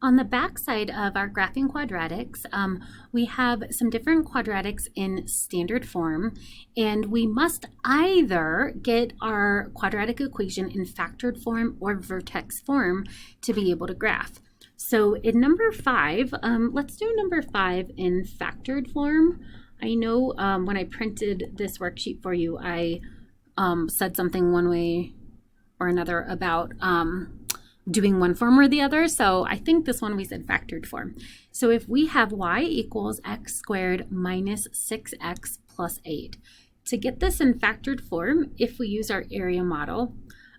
On the back side of our graphing quadratics, we have some different quadratics in standard form, and we must either get our quadratic equation in factored form or vertex form to be able to graph. So in number 5, let's do number 5 in factored form. I know when I printed this worksheet for you, I said something one way or another about doing one form or the other. So I think this one we said factored form. So if we have y equals x squared minus 6x plus 8. To get this in factored form, if we use our area model,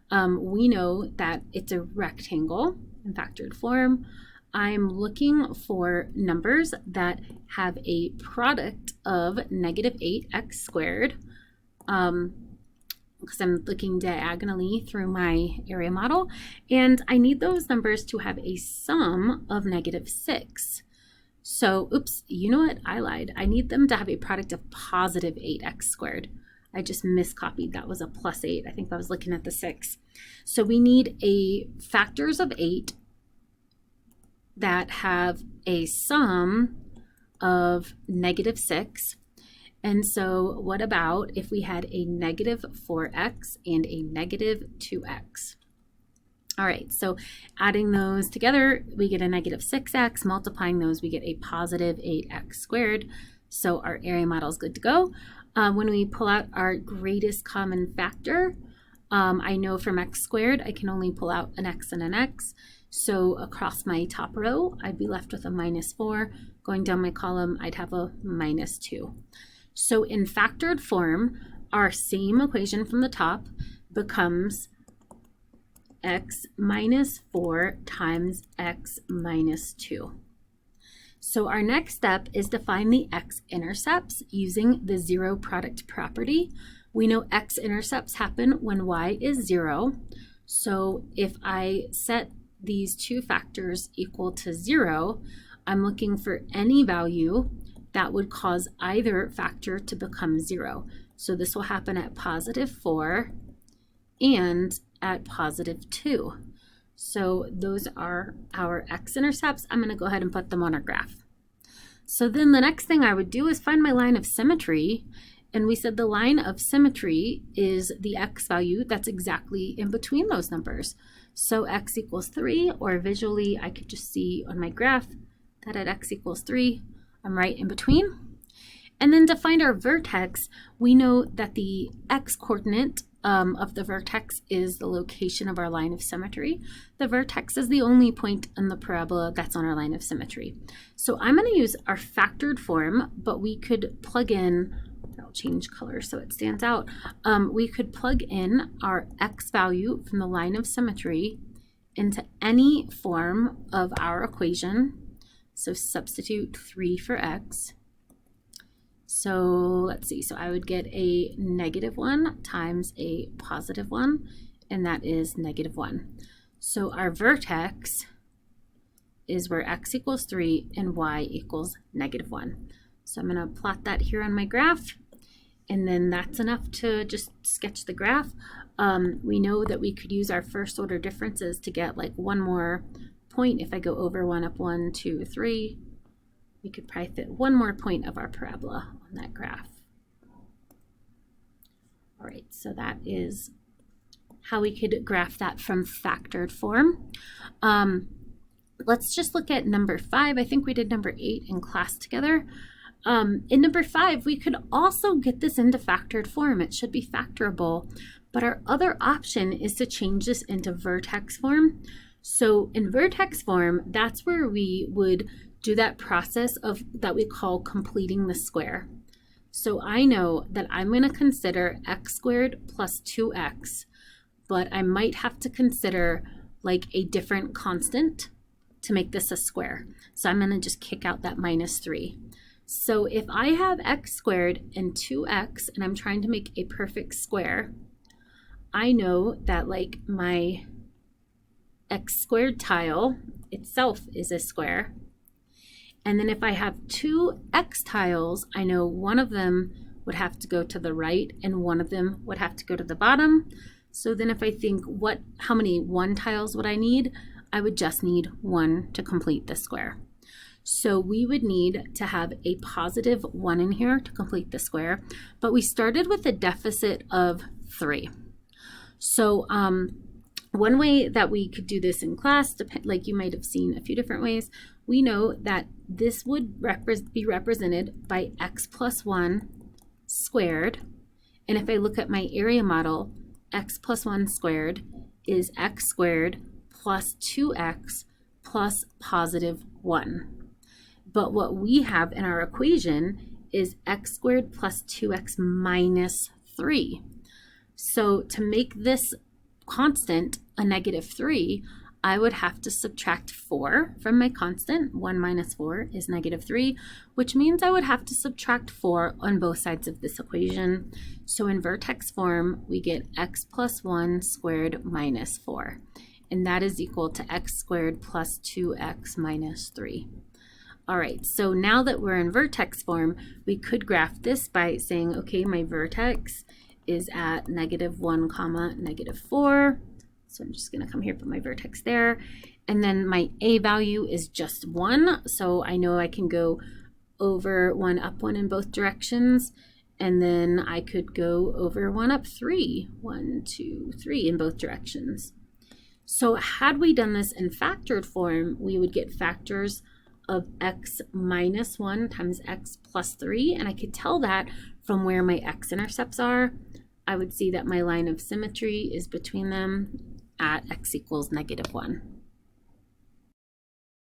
we know that it's a rectangle in factored form. I'm looking for numbers that have a product of negative 8x squared. Because I'm looking diagonally through my area model, and I need those numbers to have a sum of negative 6. So, oops, you know what? I lied. I need them to have a product of positive 8x squared. I just miscopied. That was a plus 8. I think I was looking at the 6. So we need a factors of 8 that have a sum of negative 6. And so what about if we had a negative 4x and a negative 2x? All right, so adding those together, we get a negative 6x. Multiplying those, we get a positive 8x squared. So our area model is good to go. When we pull out our greatest common factor, I know from x squared, I can only pull out an x and an x. So across my top row, I'd be left with a minus 4. Going down my column, I'd have a minus 2. So in factored form, our same equation from the top becomes x minus 4 times x minus 2. So our next step is to find the x-intercepts using the zero product property. We know x-intercepts happen when y is 0. So if I set these two factors equal to 0, I'm looking for any value that would cause either factor to become 0. So this will happen at positive 4 and at positive 2. So those are our x-intercepts. I'm going to go ahead and put them on our graph. So then the next thing I would do is find my line of symmetry. And we said the line of symmetry is the x value that's exactly in between those numbers. So x equals 3, or visually I could just see on my graph that at x equals 3, I'm right in between. And then to find our vertex, we know that the x-coordinate of the vertex is the location of our line of symmetry. The vertex is the only point in the parabola that's on our line of symmetry. So I'm going to use our factored form, but we could plug in, I'll change color so it stands out. We could plug in our x value from the line of symmetry into any form of our equation. So substitute 3 for x. So let's see, so I would get a negative 1 times a positive 1, and that is negative 1. So our vertex is where x equals 3 and y equals negative 1. So I'm going to plot that here on my graph, and then that's enough to just sketch the graph. We know that we could use our first order differences to get like one more point. If I go over 1 up 1, 2, 3, we could probably fit one more point of our parabola on that graph. All right, so that is how we could graph that from factored form. Let's just look at number 5. I think we did number 8 in class together. In number 5, we could also get this into factored form. It should be factorable, but our other option is to change this into vertex form. So in vertex form, that's where we would do that process of that we call completing the square. So I know that I'm going to consider x squared plus 2x, but I might have to consider like a different constant to make this a square. So I'm going to just kick out that minus 3. So if I have x squared and 2x and I'm trying to make a perfect square, I know that like my x squared tile itself is a square. And then if I have two x tiles, I know one of them would have to go to the right and one of them would have to go to the bottom. So then if I think how many 1 tiles would I need? I would just need 1 to complete the square. So we would need to have a positive 1 in here to complete the square, but we started with a deficit of 3. So one way that we could do this in class, like you might have seen a few different ways, we know that this would be represented by x plus 1 squared. And if I look at my area model, x plus 1 squared is x squared plus 2x plus positive 1. But what we have in our equation is x squared plus 2x minus 3. So to make this constant a negative 3, I would have to subtract 4 from my constant. 1 minus 4 is negative 3, which means I would have to subtract 4 on both sides of this equation. So in vertex form, we get x plus 1 squared minus 4. And that is equal to x squared plus 2x minus 3. All right, so now that we're in vertex form, we could graph this by saying, okay, my vertex is at negative 1 comma negative 4. So I'm just going to come here, put my vertex there. And then my a value is just 1. So I know I can go over 1 up 1 in both directions. And then I could go over 1 up 3. 1, 2, 3 in both directions. So had we done this in factored form, we would get factors of x minus 1 times x plus 3. And I could tell that from where my x-intercepts are. I would see that my line of symmetry is between them at x equals negative 1.